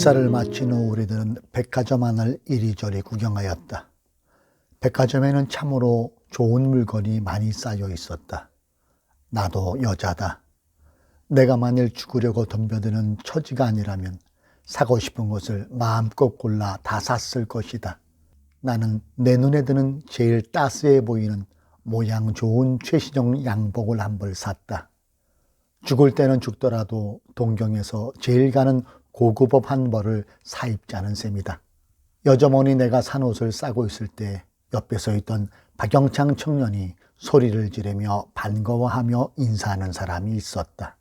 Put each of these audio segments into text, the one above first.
식사를 마친 후 우리들은 백화점 안을 이리저리 구경하였다. 백화점에는 참으로 좋은 물건이 많이 쌓여 있었다. 나도 여자다. 내가 만일 죽으려고 덤벼드는 처지가 아니라면 사고 싶은 것을 마음껏 골라 다 샀을 것이다. 나는 내 눈에 드는 제일 따스해 보이는 모양 좋은 최신형 양복을 한 벌 샀다. 죽을 때는 죽더라도 동경에서 제일 가는 고급업 한 벌을 사입자는 셈이다. 여저머니 내가 산 옷을 싸고 있을 때 옆에 서 있던 박영창 청년이 소리를 지르며 반가워하며 인사하는 사람이 있었다.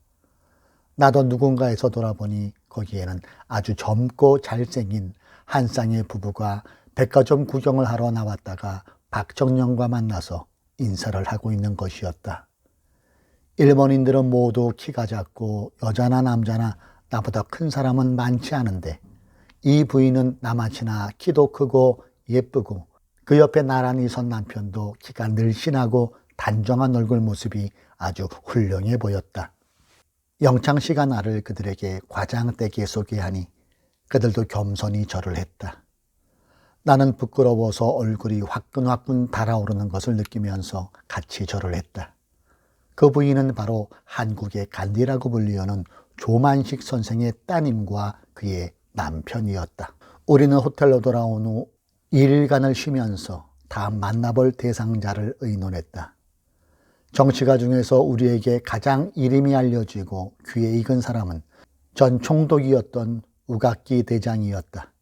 나도 누군가에서 돌아보니 거기에는 아주 젊고 잘생긴 한 쌍의 부부가 백화점 구경을 하러 나왔다가 박청년과 만나서 인사를 하고 있는 것이었다. 일본인들은 모두 키가 작고 여자나 남자나 나보다 큰 사람은 많지 않은데 이 부인은 나같이나 키도 크고 예쁘고 그 옆에 나란히 선 남편도 키가 늘씬하고 단정한 얼굴 모습이 아주 훌륭해 보였다. 영창 씨가 나를 그들에게 과장되게 소개하니 그들도 겸손히 절을 했다. 나는 부끄러워서 얼굴이 화끈화끈 달아오르는 것을 느끼면서 같이 절을 했다. 그 부인은 바로 한국의 간디라고 불리우는 조만식 선생의 따님과 그의 남편이었다. 우리는 호텔로 돌아온 후 2일간을 쉬면서 다음 만나볼 대상자를 의논했다. 정치가 중에서 우리에게 가장 이름이 알려지고 귀에 익은 사람은 전 총독이었던 우각기 대장이었다.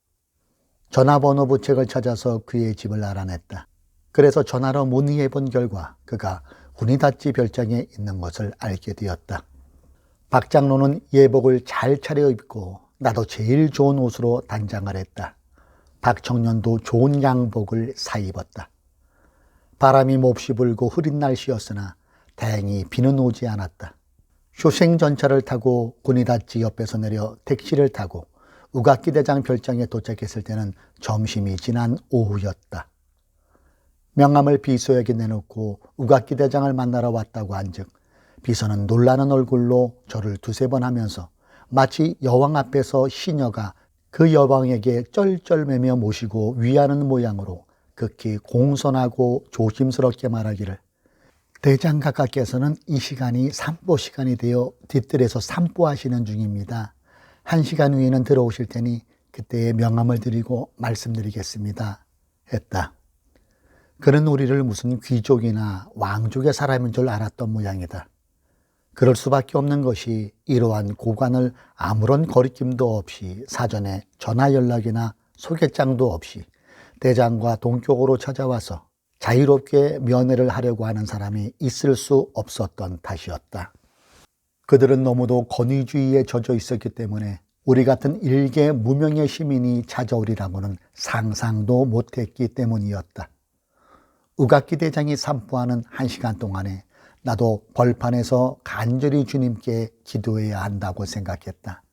전화번호 부책을 찾아서 그의 집을 알아냈다. 그래서 전화로 문의해 본 결과 그가 군의다찌 별장에 있는 것을 알게 되었다. 박 장로는 예복을 잘 차려입고 나도 제일 좋은 옷으로 단장을 했다. 박 청년도 좋은 양복을 사입었다. 바람이 몹시 불고 흐린 날씨였으나 다행히 비는 오지 않았다. 쇼생 전차를 타고 군의다찌 옆에서 내려 택시를 타고 우각기 대장 별장에 도착했을 때는 점심이 지난 오후였다. 명함을 비서에게 내놓고 우각기 대장을 만나러 왔다고 한즉 비서는 놀라는 얼굴로 저를 두세 번 하면서 마치 여왕 앞에서 시녀가 그 여왕에게 쩔쩔매며 모시고 위하는 모양으로 극히 공손하고 조심스럽게 말하기를 대장 각하께서는 이 시간이 산보 시간이 되어 뒤뜰에서 산보하시는 중입니다. 1시간 후에는 들어오실 테니 그때의 명함을 드리고 말씀드리겠습니다. 했다. 그는 우리를 무슨 귀족이나 왕족의 사람인 줄 알았던 모양이다. 그럴 수밖에 없는 것이 이러한 고관을 아무런 거리낌도 없이 사전에 전화 연락이나 소개장도 없이 대장과 동격으로 찾아와서 자유롭게 면회를 하려고 하는 사람이 있을 수 없었던 탓이었다. 그들은 너무도 권위주의에 젖어 있었기 때문에 우리 같은 일개 무명의 시민이 찾아오리라고는 상상도 못했기 때문이었다. 우각기 대장이 산보하는 1시간 동안에 나도 벌판에서 간절히 주님께 기도해야 한다고 생각했다.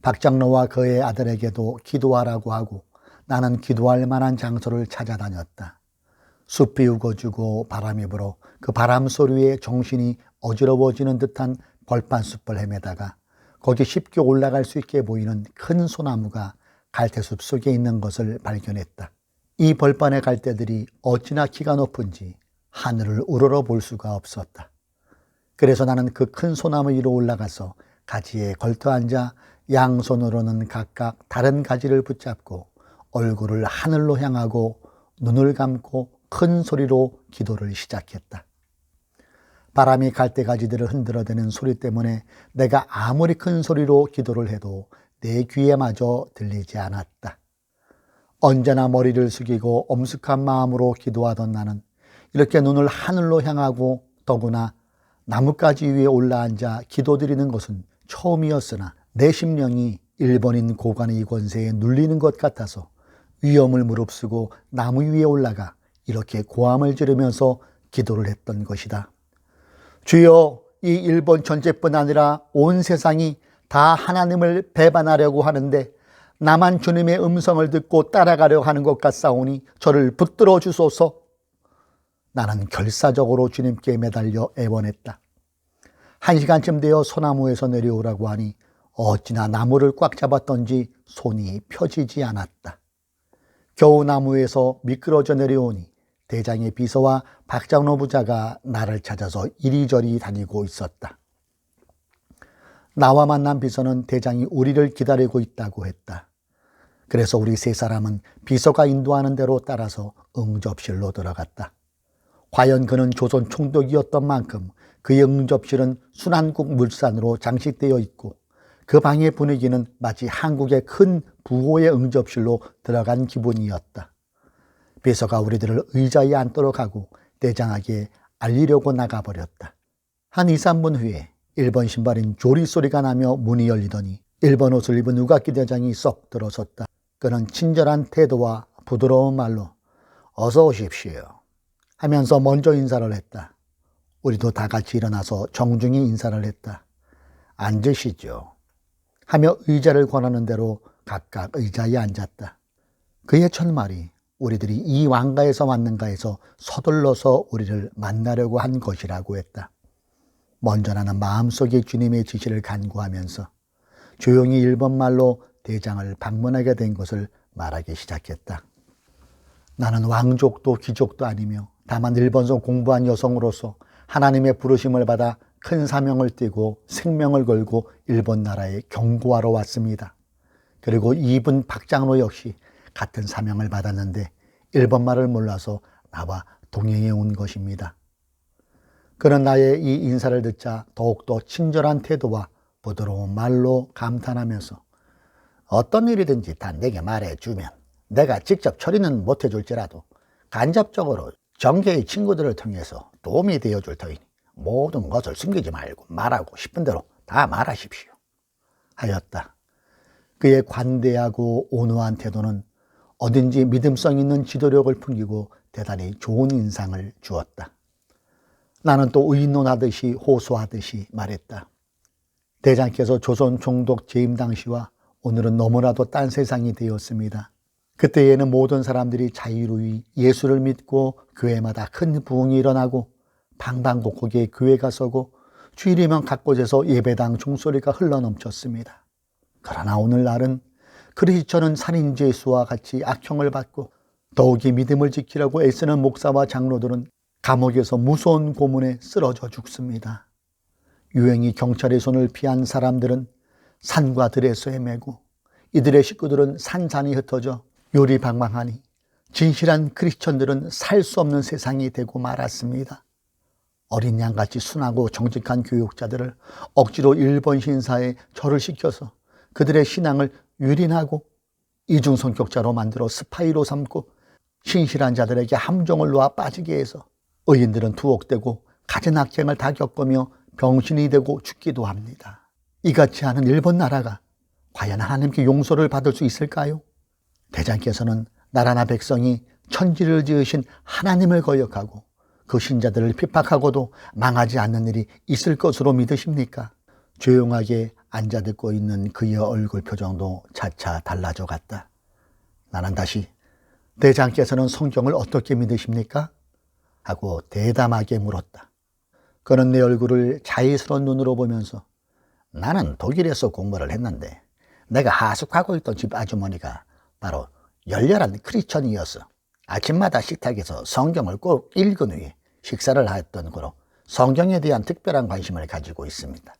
박 장로와 그의 아들에게도 기도하라고 하고 나는 기도할 만한 장소를 찾아다녔다. 숲이 우거지고 바람이 불어 그 바람 소리에 정신이 어지러워지는 듯한 벌판숲을 헤매다가 거기 쉽게 올라갈 수 있게 보이는 큰 소나무가 갈대숲 속에 있는 것을 발견했다. 이 벌판의 갈대들이 어찌나 키가 높은지 하늘을 우러러 볼 수가 없었다. 그래서 나는 그 큰 소나무 위로 올라가서 가지에 걸터 앉아 양손으로는 각각 다른 가지를 붙잡고 얼굴을 하늘로 향하고 눈을 감고 큰 소리로 기도를 시작했다. 바람이 갈대가지들을 흔들어대는 소리 때문에 내가 아무리 큰 소리로 기도를 해도 내 귀에마저 들리지 않았다. 언제나 머리를 숙이고 엄숙한 마음으로 기도하던 나는 이렇게 눈을 하늘로 향하고 더구나 나뭇가지 위에 올라앉아 기도드리는 것은 처음이었으나 내 심령이 일본인 고관의 권세에 눌리는 것 같아서 위험을 무릅쓰고 나무 위에 올라가 이렇게 고함을 지르면서 기도를 했던 것이다. 주여, 이 일본 전체뿐 아니라 온 세상이 다 하나님을 배반하려고 하는데 나만 주님의 음성을 듣고 따라가려 하는 것 같사오니 저를 붙들어 주소서. 나는 결사적으로 주님께 매달려 애원했다. 1시간쯤 되어 소나무에서 내려오라고 하니 어찌나 나무를 꽉 잡았던지 손이 펴지지 않았다. 겨우 나무에서 미끄러져 내려오니 대장의 비서와 박장로 부자가 나를 찾아서 이리저리 다니고 있었다. 나와 만난 비서는 대장이 우리를 기다리고 있다고 했다. 그래서 우리 세 사람은 비서가 인도하는 대로 따라서 응접실로 들어갔다. 과연 그는 조선 총독이었던 만큼 그의 응접실은 순환국 물산으로 장식되어 있고 그 방의 분위기는 마치 한국의 큰 부호의 응접실로 들어간 기분이었다. 비서가 우리들을 의자에 앉도록 하고 대장에게 알리려고 나가버렸다. 한 2, 3분 후에 일본 신발인 조리 소리가 나며 문이 열리더니 일본 옷을 입은 우가키 대장이 쏙 들어섰다. 그는 친절한 태도와 부드러운 말로 어서 오십시오 하면서 먼저 인사를 했다. 우리도 다 같이 일어나서 정중히 인사를 했다. 앉으시죠 하며 의자를 권하는 대로 각각 의자에 앉았다. 그의 첫 말이 우리들이 이 왕가에서 왔는가 해서 서둘러서 우리를 만나려고 한 것이라고 했다. 먼저 나는 마음속에 주님의 지시를 간구하면서 조용히 일본말로 대장을 방문하게 된 것을 말하기 시작했다. 나는 왕족도 귀족도 아니며 다만 일본서 공부한 여성으로서 하나님의 부르심을 받아 큰 사명을 띠고 생명을 걸고 일본 나라에 경고하러 왔습니다. 그리고 이분 박장로 역시 같은 사명을 받았는데 일본말을 몰라서 나와 동행해 온 것입니다. 그는 나의 이 인사를 듣자 더욱더 친절한 태도와 부드러운 말로 감탄하면서 어떤 일이든지 다 내게 말해주면 내가 직접 처리는 못해줄지라도 간접적으로 정계의 친구들을 통해서 도움이 되어줄 터이니 모든 것을 숨기지 말고 말하고 싶은 대로 다 말하십시오 하였다. 그의 관대하고 온화한 태도는 어딘지 믿음성 있는 지도력을 풍기고 대단히 좋은 인상을 주었다. 나는 또 의논하듯이 호소하듯이 말했다. 대장께서 조선 총독 재임 당시와 오늘은 너무나도 딴 세상이 되었습니다. 그때에는 모든 사람들이 자유로이 예수를 믿고 교회마다 큰 부흥이 일어나고 방방곡곡에 교회가 서고 주일이면 각곳에서 예배당 종소리가 흘러넘쳤습니다. 그러나 오늘날은 크리스천은 살인죄수와 같이 악형을 받고 더욱이 믿음을 지키려고 애쓰는 목사와 장로들은 감옥에서 무서운 고문에 쓰러져 죽습니다. 유행이 경찰의 손을 피한 사람들은 산과 들에서 헤매고 이들의 식구들은 산산이 흩어져 요리방망하니 진실한 크리스천들은 살 수 없는 세상이 되고 말았습니다. 어린 양같이 순하고 정직한 교육자들을 억지로 일본 신사에 절을 시켜서 그들의 신앙을 유린하고 이중성격자로 만들어 스파이로 삼고 신실한 자들에게 함정을 놓아 빠지게 해서 의인들은 투옥되고 갖은 악행을 다 겪으며 병신이 되고 죽기도 합니다. 이같이 하는 일본 나라가 과연 하나님께 용서를 받을 수 있을까요? 대장께서는 나라나 백성이 천지를 지으신 하나님을 거역하고 그 신자들을 핍박하고도 망하지 않는 일이 있을 것으로 믿으십니까? 조용하게 앉아 듣고 있는 그의 얼굴 표정도 차차 달라져 갔다. 나는 다시 대장께서는 성경을 어떻게 믿으십니까? 하고 대담하게 물었다. 그는 내 얼굴을 자애스러운 눈으로 보면서 나는 독일에서 공부를 했는데 내가 하숙하고 있던 집 아주머니가 바로 열렬한 크리스천이어서 아침마다 식탁에서 성경을 꼭 읽은 후에 식사를 했던 거로 성경에 대한 특별한 관심을 가지고 있습니다.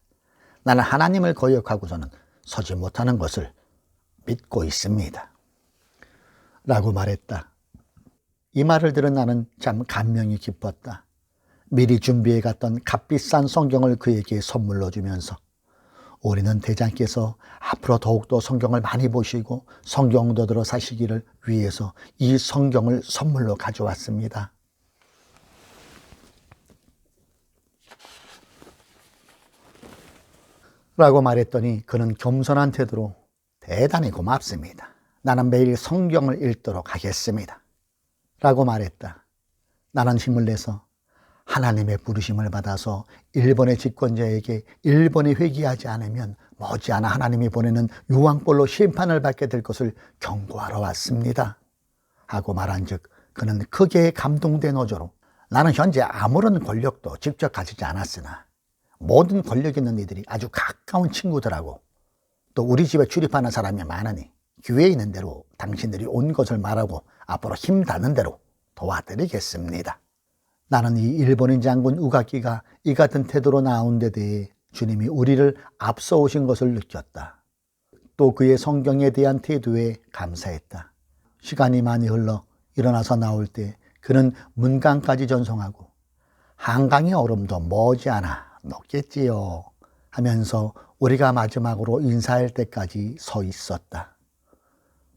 나는 하나님을 거역하고서는 서지 못하는 것을 믿고 있습니다. 라고 말했다. 이 말을 들은 나는 참 감명이 깊었다. 미리 준비해 갔던 값비싼 성경을 그에게 선물로 주면서 우리는 대장께서 앞으로 더욱더 성경을 많이 보시고 성경도들어 사시기를 위해서 이 성경을 선물로 가져왔습니다. 라고 말했더니 그는 겸손한 태도로 대단히 고맙습니다. 나는 매일 성경을 읽도록 하겠습니다. 라고 말했다. 나는 힘을 내서 하나님의 부르심을 받아서 일본의 집권자에게 일본이 회개하지 않으면 머지않아 하나님이 보내는 유황불로 심판을 받게 될 것을 경고하러 왔습니다. 하고 말한 즉 그는 크게 감동된 어조로 나는 현재 아무런 권력도 직접 가지지 않았으나 모든 권력 있는 이들이 아주 가까운 친구들하고 또 우리 집에 출입하는 사람이 많으니 교회에 있는 대로 당신들이 온 것을 말하고 앞으로 힘 닿는 대로 도와드리겠습니다. 나는 이 일본인 장군 우가키가 이 같은 태도로 나온 데 대해 주님이 우리를 앞서 오신 것을 느꼈다. 또 그의 성경에 대한 태도에 감사했다. 시간이 많이 흘러 일어나서 나올 때 그는 문강까지 전송하고 한강의 얼음도 머지않아 녹겠지요 하면서 우리가 마지막으로 인사할 때까지 서 있었다.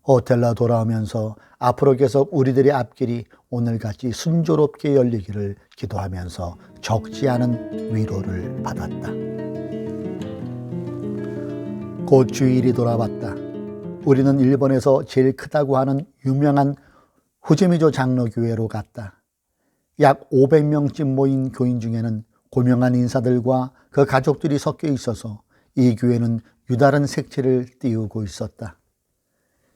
호텔로 돌아오면서 앞으로 계속 우리들의 앞길이 오늘같이 순조롭게 열리기를 기도하면서 적지 않은 위로를 받았다. 곧 주일이 돌아왔다. 우리는 일본에서 제일 크다고 하는 유명한 후지미조 장로교회로 갔다. 약 500명쯤 모인 교인 중에는 고명한 인사들과 그 가족들이 섞여 있어서 이 교회는 유다른 색채를 띄우고 있었다.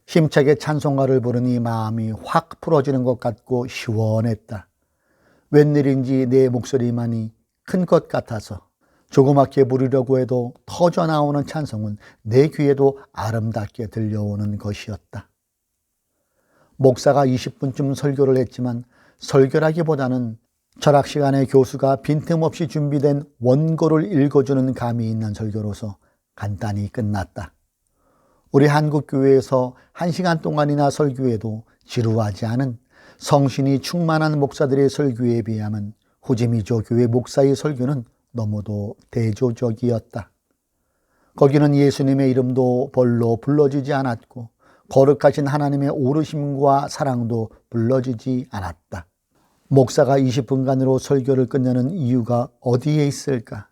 힘차게 찬송가를 부르니 마음이 확 풀어지는 것 같고 시원했다. 웬일인지 내 목소리만이 큰 것 같아서 조그맣게 부르려고 해도 터져나오는 찬송은 내 귀에도 아름답게 들려오는 것이었다. 목사가 20분쯤 설교를 했지만 설교라기보다는 철학 시간에 교수가 빈틈없이 준비된 원고를 읽어주는 감이 있는 설교로서 간단히 끝났다. 우리 한국교회에서 1시간 동안이나 설교해도 지루하지 않은 성신이 충만한 목사들의 설교에 비하면 후지미조 교회 목사의 설교는 너무도 대조적이었다. 거기는 예수님의 이름도 별로 불러지지 않았고 거룩하신 하나님의 오르심과 사랑도 불러지지 않았다. 목사가 20분간으로 설교를 끝내는 이유가 어디에 있을까?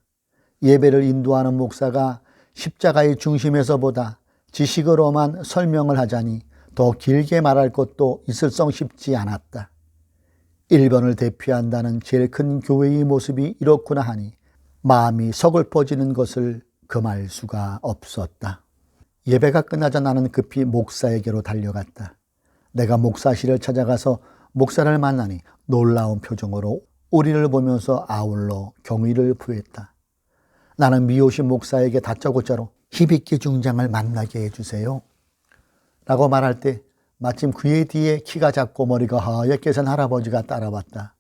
예배를 인도하는 목사가 십자가의 중심에서보다 지식으로만 설명을 하자니 더 길게 말할 것도 있을성 싶지 않았다. 일본을 대표한다는 제일 큰 교회의 모습이 이렇구나 하니 마음이 서글퍼지는 것을 금할 수가 없었다. 예배가 끝나자 나는 급히 목사에게로 달려갔다. 내가 목사실을 찾아가서 목사를 만나니 놀라운 표정으로 우리를 보면서 아울러 경의를 표했다. 나는 미호시 목사에게 다짜고짜로 히비키 중장을 만나게 해주세요 라고 말할 때 마침 그의 뒤에 키가 작고 머리가 하얗게 산 할아버지가 따라왔다.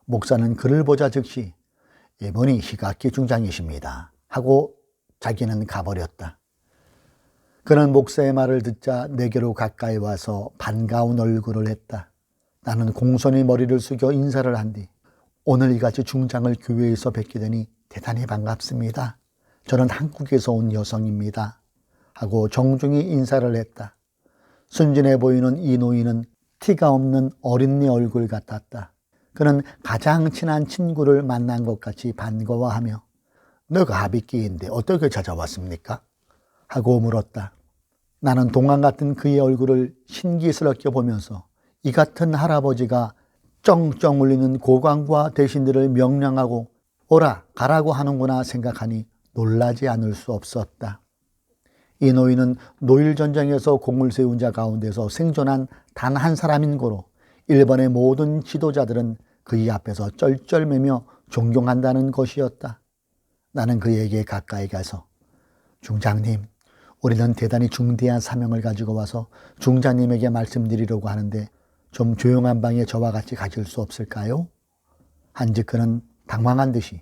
목사는 그를 보자 즉시 이분이 히가키 중장이십니다 하고 자기는 가버렸다. 그는 목사의 말을 듣자 내게로 가까이 와서 반가운 얼굴을 했다. 나는 공손히 머리를 숙여 인사를 한 뒤 오늘 이같이 중장을 교회에서 뵙게 되니 대단히 반갑습니다. 저는 한국에서 온 여성입니다 하고 정중히 인사를 했다. 순진해 보이는 이 노인은 티가 없는 어린애 얼굴 같았다. 그는 가장 친한 친구를 만난 것 같이 반가워하며 너가 하비키인데 어떻게 찾아왔습니까? 하고 물었다. 나는 동안 같은 그의 얼굴을 신기스럽게 보면서 이 같은 할아버지가 쩡쩡 울리는 고관과 대신들을 명령하고 오라 가라고 하는구나 생각하니 놀라지 않을 수 없었다. 이 노인은 노일전쟁에서 공을 세운 자 가운데서 생존한 단 한 사람인 고로 일본의 모든 지도자들은 그의 앞에서 쩔쩔매며 존경한다는 것이었다. 나는 그에게 가까이 가서 중장님, 우리는 대단히 중대한 사명을 가지고 와서 중장님에게 말씀드리려고 하는데 좀 조용한 방에 저와 같이 가실 수 없을까요? 한즉 그는 당황한 듯이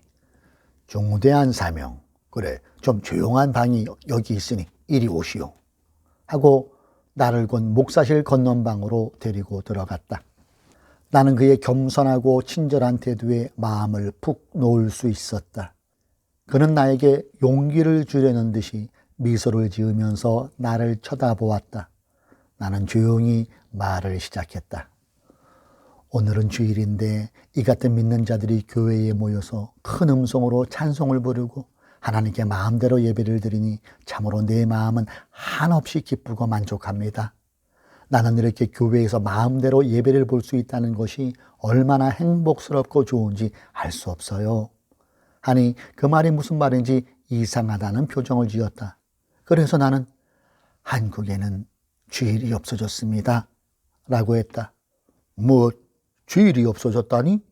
중대한 사명, 그래 좀 조용한 방이 여기 있으니 이리 오시오 하고 나를 곧 목사실 건넌방으로 데리고 들어갔다. 나는 그의 겸손하고 친절한 태도에 마음을 푹 놓을 수 있었다. 그는 나에게 용기를 주려는 듯이 미소를 지으면서 나를 쳐다보았다. 나는 조용히 말을 시작했다. 오늘은 주일인데 이 같은 믿는 자들이 교회에 모여서 큰 음성으로 찬송을 부르고 하나님께 마음대로 예배를 드리니 참으로 내 마음은 한없이 기쁘고 만족합니다. 나는 이렇게 교회에서 마음대로 예배를 볼 수 있다는 것이 얼마나 행복스럽고 좋은지 알 수 없어요. 하니 그 말이 무슨 말인지 이상하다는 표정을 지었다. 그래서 나는 한국에는 주일이 없어졌습니다 라고 했다. 뭐 주일이 없어졌다니?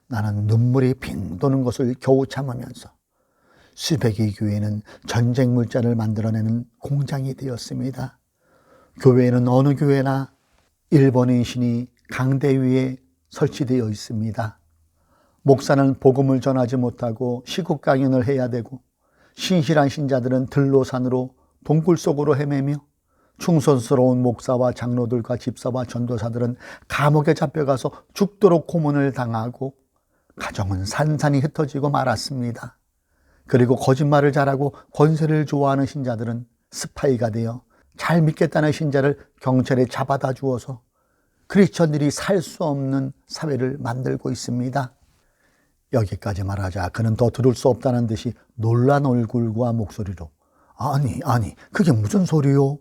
나는 눈물이 빙 도는 것을 겨우 참으면서 수백의 교회는 전쟁 물자를 만들어내는 공장이 되었습니다. 교회는 어느 교회나 일본인 신이 강대 위에 설치되어 있습니다. 목사는 복음을 전하지 못하고 시국 강연을 해야 되고, 신실한 신자들은 들로 산으로 동굴 속으로 헤매며, 충성스러운 목사와 장로들과 집사와 전도사들은 감옥에 잡혀가서 죽도록 고문을 당하고, 가정은 산산이 흩어지고 말았습니다. 그리고 거짓말을 잘하고 권세를 좋아하는 신자들은 스파이가 되어 잘 믿겠다는 신자를 경찰에 잡아다 주어서 크리스천들이 살 수 없는 사회를 만들고 있습니다. 여기까지 말하자 그는 더 들을 수 없다는 듯이 놀란 얼굴과 목소리로 아니 그게 무슨 소리요?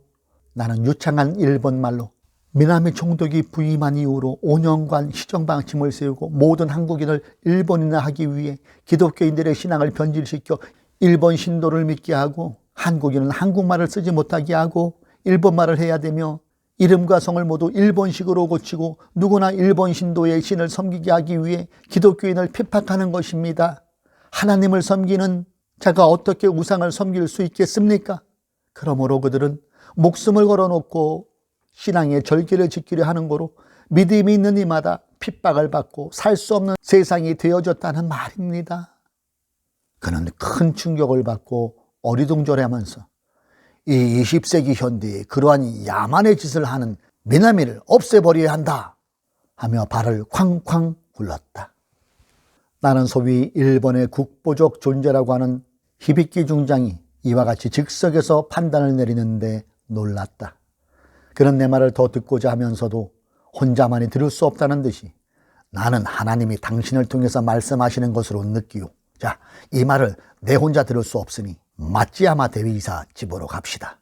나는 유창한 일본말로 미나미 총독이 부임한 이후로 5년간 시정방침을 세우고 모든 한국인을 일본인화하기 위해 기독교인들의 신앙을 변질시켜 일본 신도를 믿게 하고, 한국인은 한국말을 쓰지 못하게 하고 일본말을 해야 되며, 이름과 성을 모두 일본식으로 고치고 누구나 일본 신도의 신을 섬기게 하기 위해 기독교인을 핍박하는 것입니다. 하나님을 섬기는 자가 어떻게 우상을 섬길 수 있겠습니까? 그러므로 그들은 목숨을 걸어놓고 신앙의 절기를 지키려 하는 거로 믿음이 있는 이마다 핍박을 받고 살 수 없는 세상이 되어졌다는 말입니다. 그는 큰 충격을 받고 어리둥절해하면서 이 20세기 현대에 그러한 야만의 짓을 하는 미나미를 없애버려야 한다 하며 발을 쾅쾅 굴렀다. 나는 소위 일본의 국보적 존재라고 하는 히비키 중장이 이와 같이 즉석에서 판단을 내리는데 놀랐다. 그는 내 말을 더 듣고자 하면서도 혼자만이 들을 수 없다는 듯이 나는 하나님이 당신을 통해서 말씀하시는 것으로 느끼오. 자, 이 말을 내 혼자 들을 수 없으니 마찌야마 대위이사 집으로 갑시다.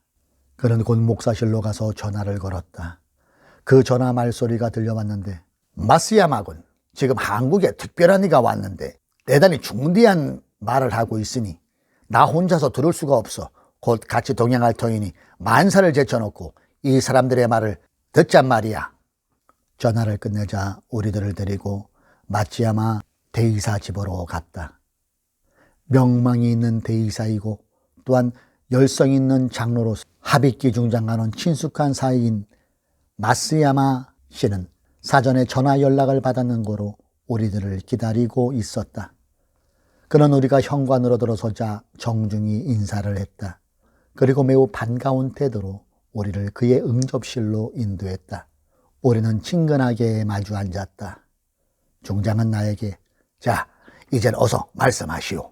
그는 곧 목사실로 가서 전화를 걸었다. 그 전화 말소리가 들려왔는데, 마스야마군, 지금 한국에 특별한 이가 왔는데 대단히 중대한 말을 하고 있으니 나 혼자서 들을 수가 없어. 곧 같이 동행할 터이니 만사를 제쳐놓고 이 사람들의 말을 듣잔 말이야. 전화를 끝내자 우리들을 데리고 마찌야마 대이사 집으로 갔다. 명망이 있는 대이사이고 또한 열성 있는 장로로서 하비키 중장과는 친숙한 사이인 마스야마 씨는 사전에 전화 연락을 받았는 거로 우리들을 기다리고 있었다. 그는 우리가 현관으로 들어서자 정중히 인사를 했다. 그리고 매우 반가운 태도로 우리를 그의 응접실로 인도했다. 우리는 친근하게 마주 앉았다. 중장은 나에게 자, 이젠 어서 말씀하시오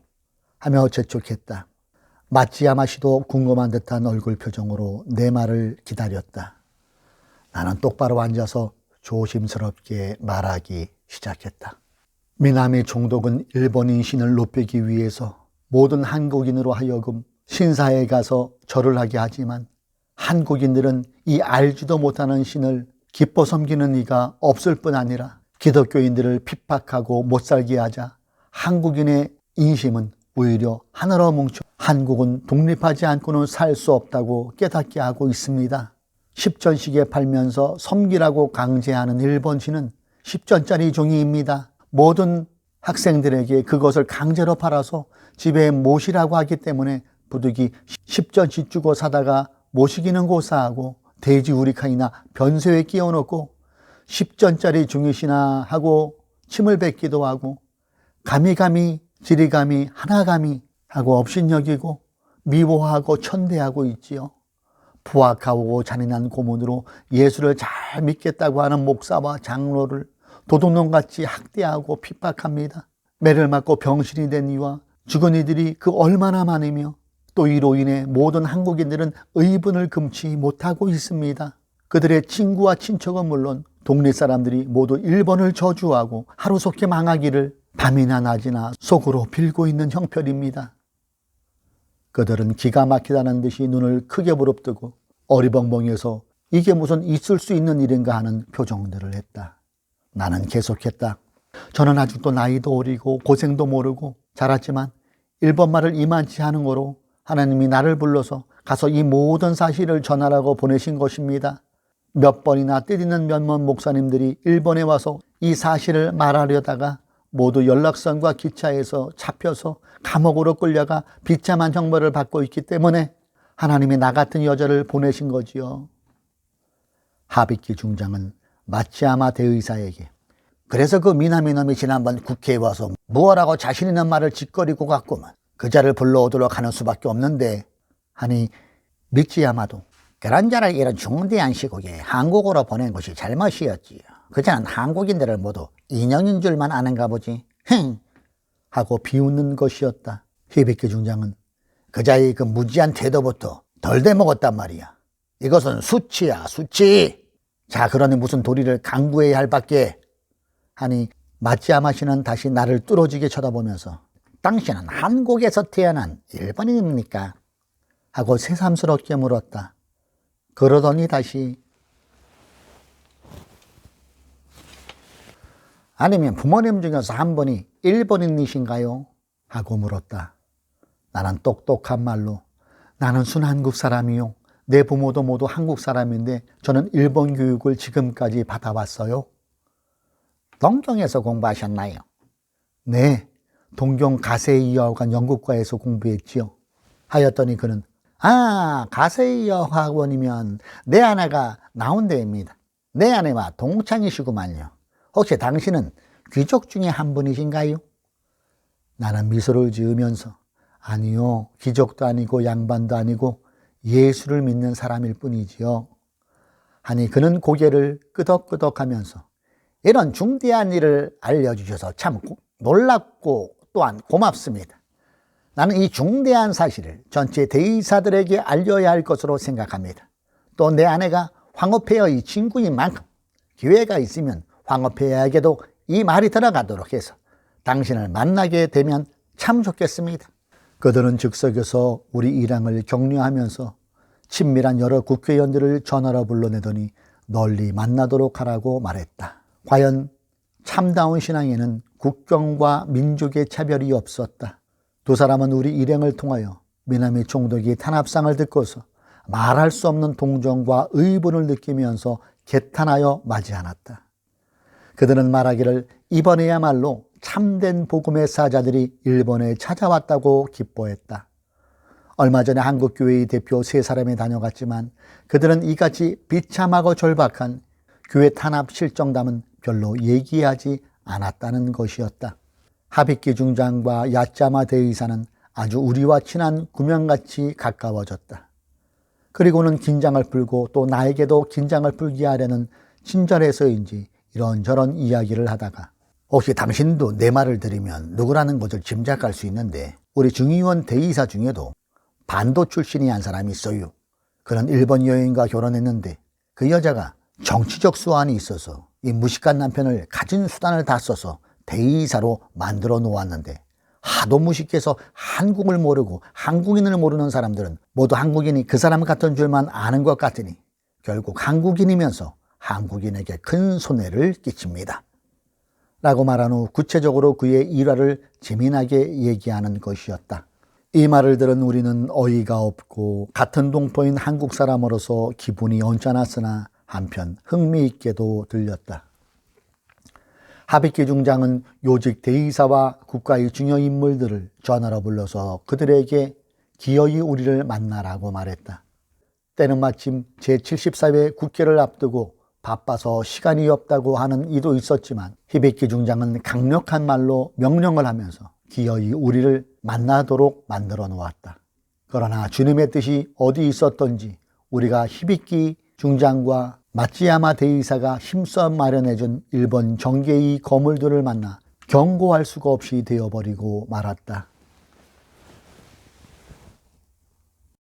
하며 재촉했다. 마찌야마 씨도 궁금한 듯한 얼굴 표정으로 내 말을 기다렸다. 나는 똑바로 앉아서 조심스럽게 말하기 시작했다. 미나미 총독은 일본인 신을 높이기 위해서 모든 한국인으로 하여금 신사에 가서 절을 하게 하지만, 한국인들은 이 알지도 못하는 신을 기뻐 섬기는 이가 없을 뿐 아니라 기독교인들을 핍박하고 못살게 하자 한국인의 인심은 오히려 하나로 뭉쳐 한국은 독립하지 않고는 살 수 없다고 깨닫게 하고 있습니다. 10전씩에 팔면서 섬기라고 강제하는 일본신은 10전짜리 종이입니다. 모든 학생들에게 그것을 강제로 팔아서 집에 모시라고 하기 때문에 부득이 10전씩 주고 사다가 모시기는 고사하고 돼지우리칸이나 변소에 끼워놓고 10전짜리 중이시나 하고 침을 뱉기도 하고, 가미가미 지리가미 하나가미 하고 업신여기고 미워하고 천대하고 있지요. 부악하고 잔인한 고문으로 예수를 잘 믿겠다고 하는 목사와 장로를 도둑놈같이 학대하고 핍박합니다. 매를 맞고 병신이 된 이와 죽은 이들이 그 얼마나 많으며, 또 이로 인해 모든 한국인들은 의분을 금치 못하고 있습니다. 그들의 친구와 친척은 물론 동네 사람들이 모두 일본을 저주하고 하루속히 망하기를 밤이나 낮이나 속으로 빌고 있는 형편입니다. 그들은 기가 막히다는 듯이 눈을 크게 부릅뜨고 어리벙벙해서 이게 무슨 있을 수 있는 일인가 하는 표정들을 했다. 나는 계속했다. 저는 아직도 나이도 어리고 고생도 모르고 자랐지만 일본말을 이만치 하는 거로 하나님이 나를 불러서 가서 이 모든 사실을 전하라고 보내신 것입니다. 몇 번이나 때리는 몇몇 목사님들이 일본에 와서 이 사실을 말하려다가 모두 연락선과 기차에서 잡혀서 감옥으로 끌려가 비참한 형벌을 받고 있기 때문에 하나님이 나 같은 여자를 보내신 거지요. 하비키 중장은 마치야마 대의사에게 그래서 그 미나미 놈이 지난번 국회에 와서 무엇라고 자신 있는 말을 짓거리고 갔구만. 그 자를 불러오도록 하는 수밖에 없는데 하니 미치야마도 그런 자를 이런 중대한 시국에 한국으로 보낸 것이 잘못이었지요. 그 자는 한국인들을 모두 인형인 줄만 아는가 보지. 흥! 하고 비웃는 것이었다. 히비키 중장은 그자의 그 무지한 태도부터 덜 대먹었단 말이야. 이것은 수치야, 수치. 자, 그러니 무슨 도리를 강구해야 할 밖에 하니 마치야마 씨는 다시 나를 뚫어지게 쳐다보면서 당신은 한국에서 태어난 일본인입니까? 하고 새삼스럽게 물었다. 그러더니 다시 아니면 부모님 중에서 한 분이 일본인이신가요? 하고 물었다. 나는 똑똑한 말로 나는 순한국 사람이요. 내 부모도 모두 한국 사람인데 저는 일본 교육을 지금까지 받아왔어요. 동경에서 공부하셨나요? 네, 동경 가세이여관 연극과에서 공부했지요. 하였더니 그는 가세이여 학원이면 내 아내가 나온 데입니다. 내 아내와 동창이시구만요. 혹시 당신은 귀족 중에 한 분이신가요? 나는 미소를 지으면서 아니요, 귀족도 아니고 양반도 아니고 예수를 믿는 사람일 뿐이지요. 하니 그는 고개를 끄덕끄덕하면서 이런 중대한 일을 알려주셔서 참 놀랍고 또한 고맙습니다. 나는 이 중대한 사실을 전체 대의사들에게 알려야 할 것으로 생각합니다. 또 내 아내가 황후폐허의 친구인 만큼 기회가 있으면 황후폐허에게도 이 말이 들어가도록 해서 당신을 만나게 되면 참 좋겠습니다. 그들은 즉석에서 우리 일행을 격려하면서 친밀한 여러 국회의원들을 전화로 불러내더니 널리 만나도록 하라고 말했다. 과연 참다운 신앙에는 국경과 민족의 차별이 없었다. 두 사람은 우리 일행을 통하여 미나미 총독이 탄압상을 듣고서 말할 수 없는 동정과 의분을 느끼면서 개탄하여 맞이하였다. 그들은 말하기를 이번에야말로 참된 복음의 사자들이 일본에 찾아왔다고 기뻐했다. 얼마 전에 한국교회의 대표 3사람이 다녀갔지만 그들은 이같이 비참하고 절박한 교회 탄압 실정담은 별로 얘기하지 않았다는 것이었다. 하비키 중장과 야짜마 대의사는 아주 우리와 친한 구명같이 가까워졌다. 그리고는 긴장을 풀고 또 나에게도 긴장을 풀게 하려는 친절해서인지 이런저런 이야기를 하다가 혹시 당신도 내 말을 들으면 누구라는 것을 짐작할 수 있는데 우리 중의원 대의사 중에도 반도 출신이 한 사람이 있어요. 그는 일본 여인과 결혼했는데 그 여자가 정치적 수완이 있어서 이 무식한 남편을 가진 수단을 다 써서 대의사로 만들어 놓았는데 하도 무식해서 한국을 모르고 한국인을 모르는 사람들은 모두 한국인이 그 사람 같은 줄만 아는 것 같으니 결국 한국인이면서 한국인에게 큰 손해를 끼칩니다. 라고 말한 후 구체적으로 그의 일화를 재미나게 얘기하는 것이었다. 이 말을 들은 우리는 어이가 없고 같은 동포인 한국 사람으로서 기분이 언짢았으나 한편 흥미있게도 들렸다. 하비키 중장은 요직 대의사와 국가의 중요 인물들을 전화로 불러서 그들에게 기어이 우리를 만나라고 말했다. 때는 마침 제74회 국회를 앞두고 바빠서 시간이 없다고 하는 이도 있었지만 히비키 중장은 강력한 말로 명령을 하면서 기어이 우리를 만나도록 만들어 놓았다. 그러나 주님의 뜻이 어디 있었던지 우리가 히비키 중장과 마치야마 대의사가 힘써 마련해준 일본 정계의 거물들을 만나 경고할 수가 없이 되어버리고 말았다.